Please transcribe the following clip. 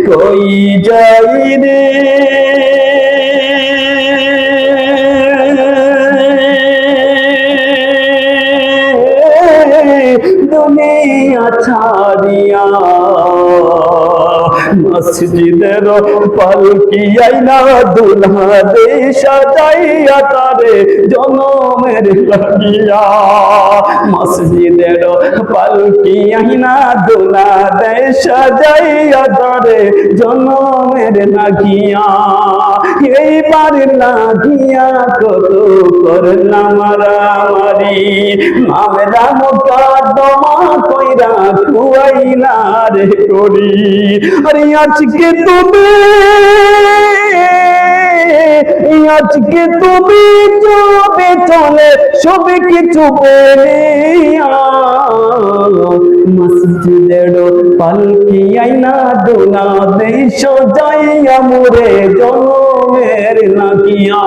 কই যাই রে দুনিয়া ছাড়িয়া মসজিদের পালকি আইনা দুলহা দে সাজাইয়া তারে জনমের লাগিয়া মসজিদের পালকি আইনা দুলহা দে সাজাইয়া তারে জনমের লাগিয়া এইবার লাগিয়া কত করলাম মারামারি মামলা মোকদ্দমা কইরা খুয়াইলা রে করি আরে আজকে তুমি চলে চলে সবে কিছু বলিয়া মসজিদের পালকি আইনা দোলা দেশ যাইয়া মোরে জনমের লাগিয়া।